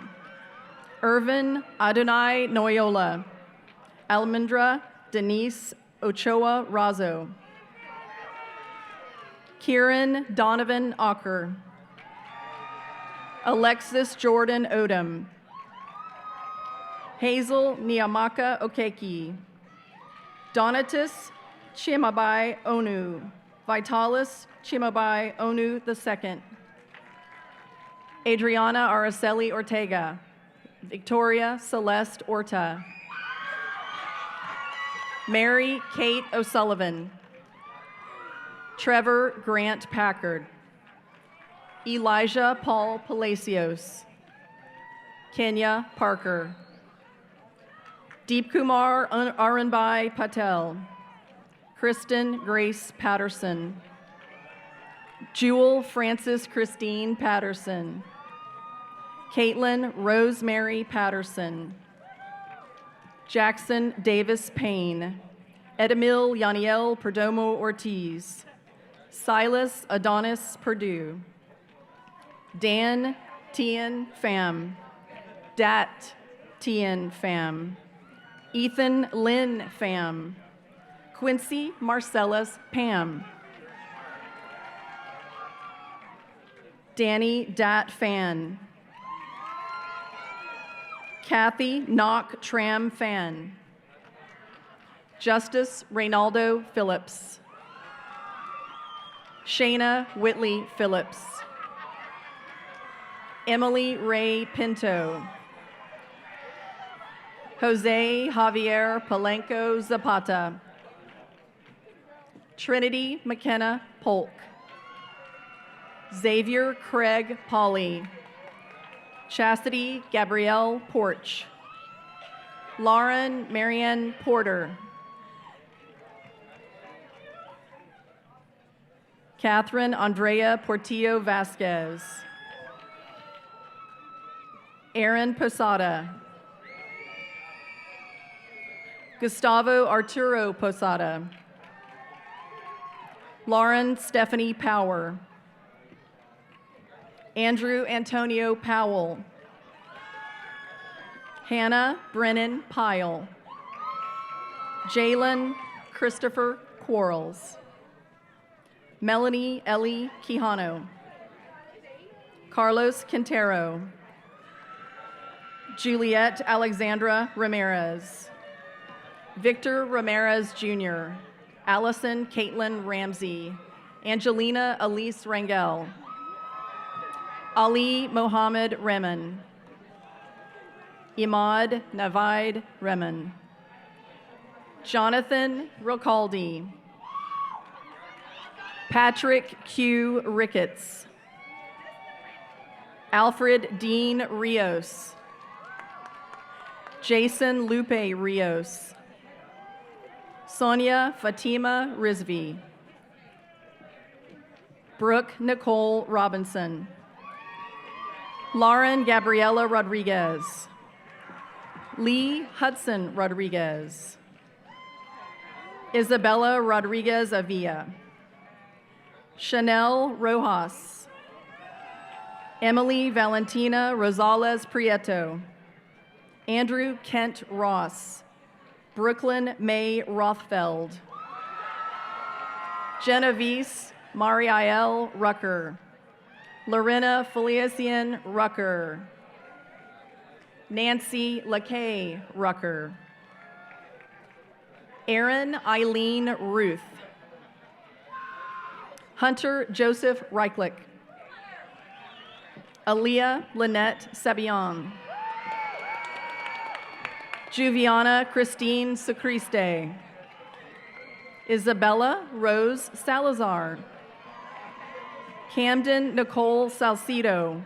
Irvin Adonai Noyola, Almendra Denise Ochoa Razo, Kieran Donovan Ocker, Alexis Jordan Odom, Hazel Niamaka Okeki, Donatus Chimabai Onu, Vitalis Chimabai Onu II, Adriana Araceli Ortega, Victoria Celeste Orta, Mary Kate O'Sullivan, Trevor Grant Packard, Elijah Paul Palacios, Kenya Parker, Deep Kumar Arunbai Patel, Kristen Grace Patterson, Jewel Frances Christine Patterson, Caitlin Rosemary Patterson, Jackson Davis Payne, Edemil Yaniel Perdomo Ortiz, Silas Adonis Perdue, Dan Tien Pham, Dat Tien Pham, Ethan Lynn Pham, Quincy Marcellus Pam, Danny Dat Fan, Kathy Knock Tram Fan, Justice Reynaldo Phillips, Shayna Whitley Phillips, Emily Ray Pinto, Jose Javier Palenco Zapata, Trinity McKenna Polk, Xavier Craig Pauley, Chastity Gabrielle Porch, Lauren Marianne Porter, Catherine Andrea Portillo Vasquez, Aaron Posada, Gustavo Arturo Posada, Lauren Stephanie Power, Andrew Antonio Powell, Hannah Brennan Pyle, Jalen Christopher Quarles, Melanie Ellie Quijano, Carlos Quintero, Juliet Alexandra Ramirez, Victor Ramirez Jr., Allison Caitlin Ramsey, Angelina Elise Rangel, Ali Mohammed Reman, Imad Navaid Reman, Jonathan Rocaldi, Patrick Q. Ricketts, Alfred Dean Rios, Jason Lupe Rios, Sonia Fatima Rizvi, Brooke Nicole Robinson, Lauren Gabriela Rodriguez, Lee Hudson Rodriguez, Isabella Rodriguez Avila, Chanel Rojas, Emily Valentina Rosales Prieto, Andrew Kent Ross, Brooklyn May Rothfeld, Genevieve Mariael Rucker, Lorena Felician Rucker, Nancy LaKay Rucker, Aaron Eileen Ruth, Hunter Joseph Reichlich, Aaliyah Lynette Sabian. Juviana Christine Sacriste. Isabella Rose Salazar. Camden Nicole Salcido.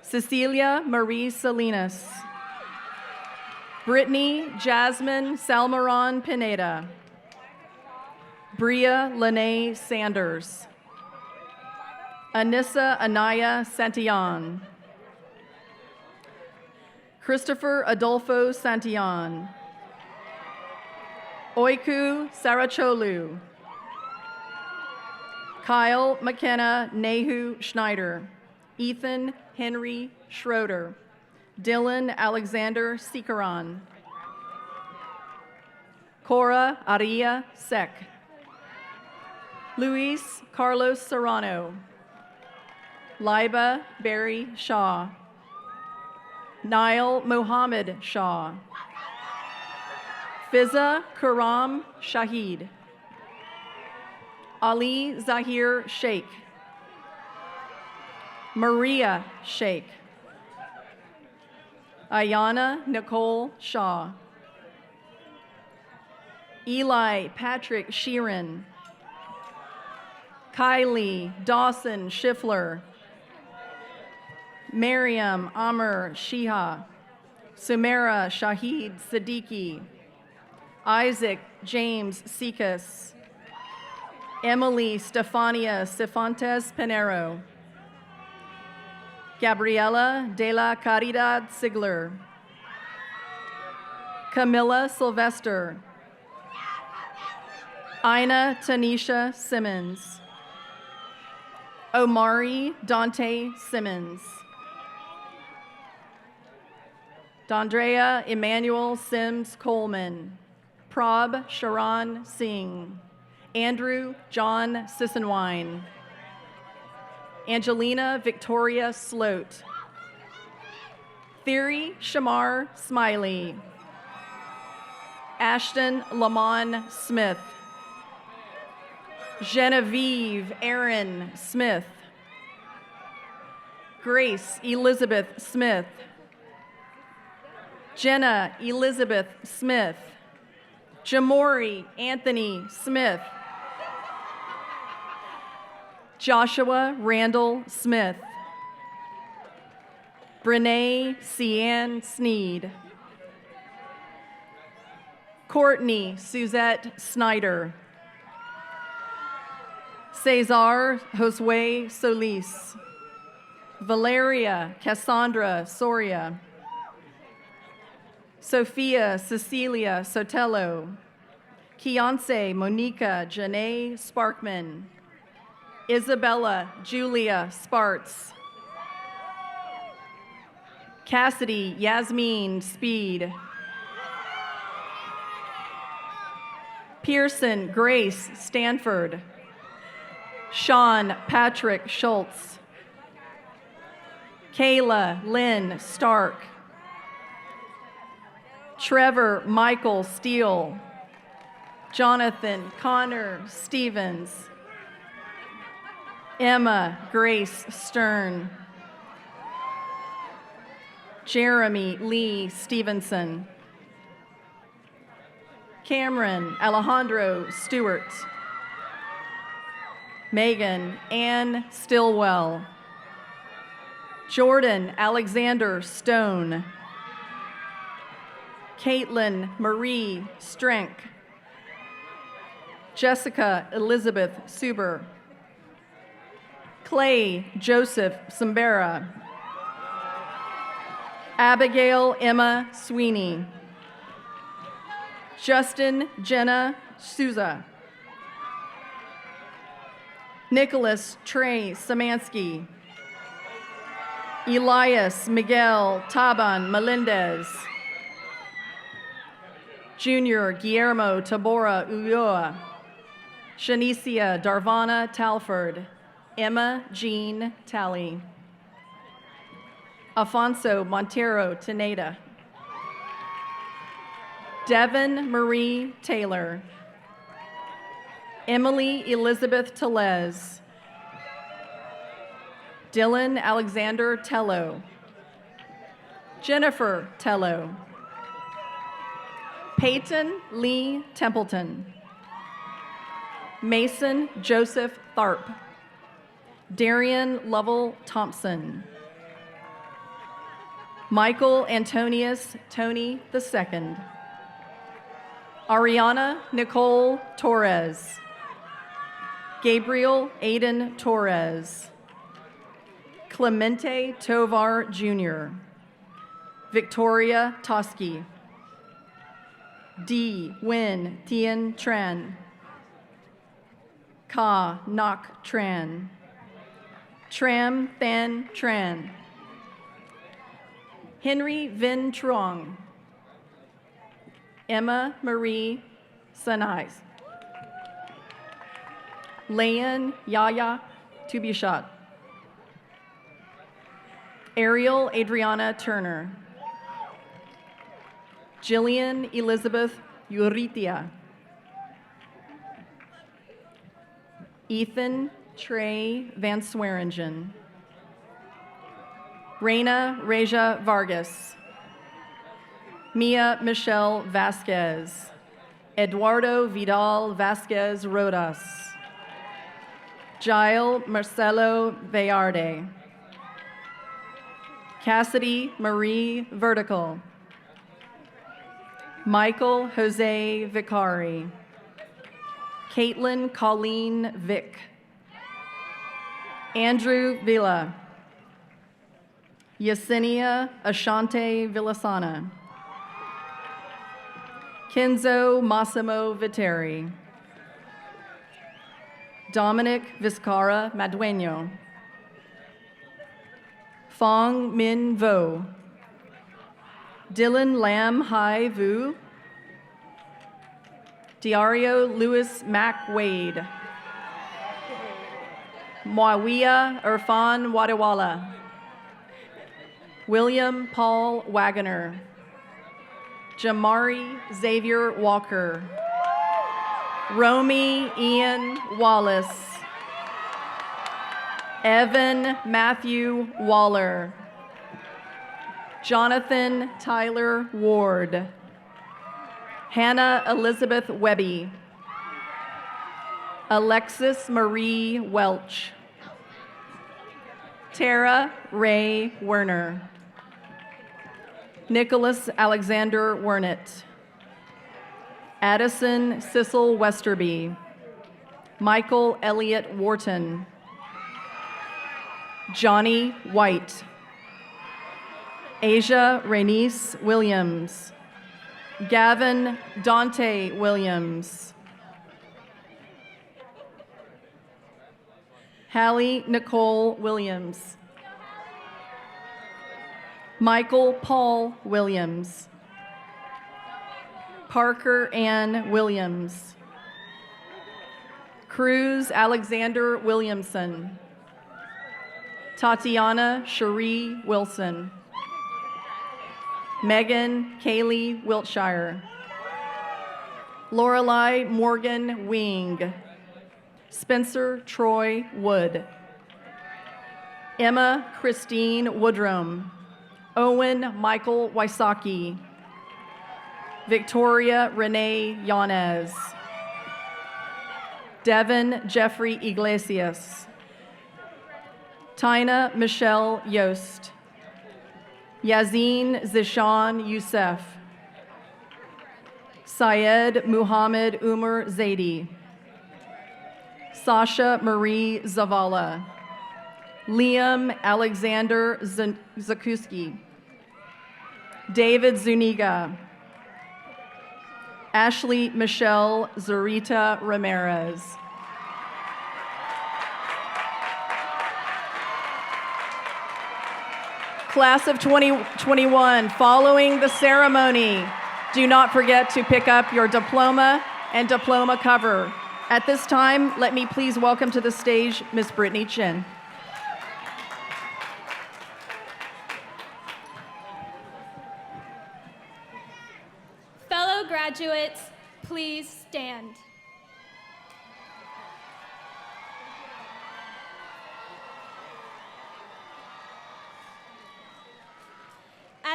Cecilia Marie Salinas. Brittany Jasmine Salmaron Pineda. Bria Lene Sanders. Anissa Anaya Santillan. Christopher Adolfo Santillan. Oiku Saracholu. Kyle McKenna Nehu Schneider. Ethan Henry Schroeder. Dylan Alexander Sikaran. Cora Aria Sek. Luis Carlos Serrano. Liba Barry Shaw. Niall Mohammed Shaw. Fiza Karam Shahid. Ali Zahir Sheikh. Maria Sheikh. Ayana Nicole Shaw. Eli Patrick Sheeran. Kylie Dawson Schiffler. Miriam Amr Shiha. Sumera Shahid Siddiqui. Isaac James Sikas. Emily Stefania Cifuentes Pinero. Gabriela de la Caridad Sigler. Camilla Sylvester. Ina Tanisha Simmons. Omari Dante Simmons. Dondrea Emmanuel Sims Coleman. Prab Sharon Singh. Andrew John Sissenwine. Angelina Victoria Sloat. Theory Shamar Smiley. Ashton Lamont Smith. Genevieve Aaron Smith. Grace Elizabeth Smith. Jenna Elizabeth Smith. Jamori Anthony Smith. Joshua Randall Smith. Brene Cian Sneed. Courtney Suzette Snyder. Cesar Josue Solis. Valeria Cassandra Soria. Sophia Cecilia Sotelo. Kiance Monica Janae Sparkman. Isabella Julia Sparts. Cassidy Yasmin Speed. Pearson Grace Stanford. Sean Patrick Schultz. Kayla Lynn Stark. Trevor Michael Steele. Jonathan Connor Stevens. Emma Grace Stern. Jeremy Lee Stevenson. Cameron Alejandro Stewart. Megan Ann Stillwell. Jordan Alexander Stone. Caitlin Marie Strenk. Jessica Elizabeth Suber. Clay Joseph Sambera. Abigail Emma Sweeney. Justin Jenna Souza. Nicholas Trey Samansky. Elias Miguel Taban Melendez. Junior Guillermo Tabora Ulloa. Shanicia Darvana Talford. Emma Jean Talley. Afonso Montero Teneda. Devin Marie Taylor. Emily Elizabeth Telez. Dylan Alexander Tello. Jennifer Tello. Peyton Lee Templeton. Mason Joseph Tharp. Darian Lovell Thompson. Michael Antonius Tony II. Ariana Nicole Torres. Gabriel Aiden Torres. Clemente Tovar Jr. Victoria Toski. D. Win Tien Tran. Ka Nok Tran. Tram Than Tran. Henry Vin Trong. Emma Marie Sanais. Layan Yaya Tubishat. Ariel Adriana Turner. Jillian Elizabeth Uritia. Ethan Trey Van Swearingen. Reina Reja Vargas. Mia Michelle Vasquez. Eduardo Vidal Vasquez Rodas. Jael Marcelo Vallarde. Cassidy Marie Vertical. Michael Jose Vicari. Caitlin Colleen Vick. Andrew Villa. Yesenia Ashante Villasana. Kenzo Massimo Viteri. Dominic Vizcara Madueño. Fong Min Vo. Dylan Lam Hai Vu. Diario Louis Mac Wade. Muawiyah Irfan Wadawala. William Paul Wagoner. Jamari Xavier Walker. Romy Ian Wallace. Evan Matthew Waller. Jonathan Tyler Ward. Hannah Elizabeth Webby. Alexis Marie Welch. Tara Ray Werner. Nicholas Alexander Wernett. Addison Sissel Westerby. Michael Elliott Wharton. Johnny White. Asia Rainice Williams. Gavin Dante Williams. Hallie Nicole Williams. Michael Paul Williams. Parker Ann Williams. Cruz Alexander Williamson. Tatiana Cherie Wilson. Megan Kaylee Wiltshire. Lorelei Morgan Wing. Spencer Troy Wood. Emma Christine Woodrum. Owen Michael Wysocki. Victoria Renee Yanez. Devin Jeffrey Iglesias. Tina Michelle Yost. Yazin Zishan Youssef. Syed Muhammad Umar Zaidi. Sasha Marie Zavala. Liam Alexander Zakuski. David Zuniga. Ashley Michelle Zurita Ramirez. Class of 2021, following the ceremony, do not forget to pick up your diploma and diploma cover. At this time, let me please welcome to the stage Ms. Brittany Chin. Fellow graduates, please stand.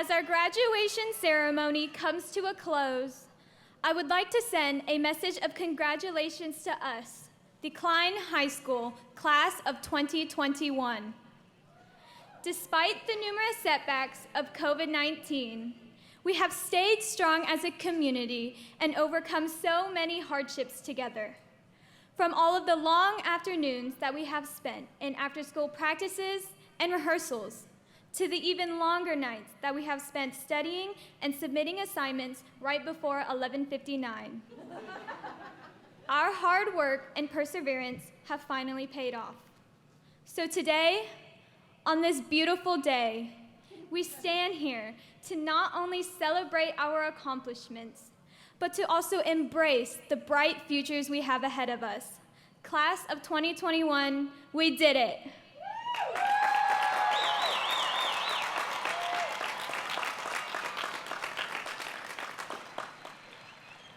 As our graduation ceremony comes to a close, I would like to send a message of congratulations to us, the Klein High School class of 2021. Despite the numerous setbacks of COVID-19, we have stayed strong as a community and overcome so many hardships together. From all of the long afternoons that we have spent in after-school practices and rehearsals, to the even longer nights that we have spent studying and submitting assignments right before 11:59. Our hard work and perseverance have finally paid off. So today, on this beautiful day, we stand here to not only celebrate our accomplishments, but to also embrace the bright futures we have ahead of us. Class of 2021, we did it.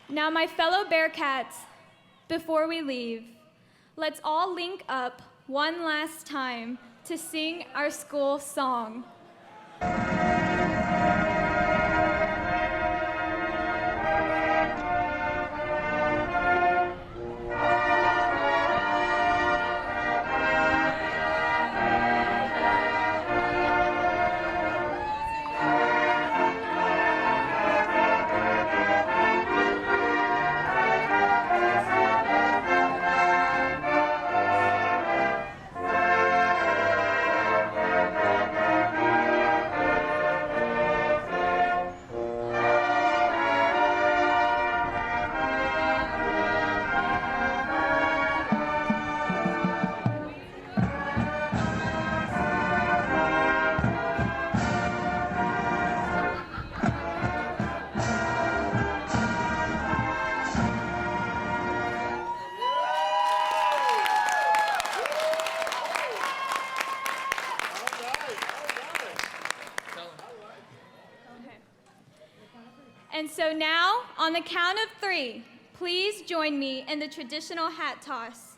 Now, my fellow Bearcats, before we leave, let's all link up one last time to sing our school song. And so now, on the count of 3, please join me in the traditional hat toss.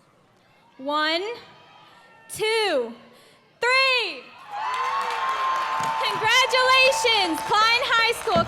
1, 2, 3. Congratulations, Klein High School.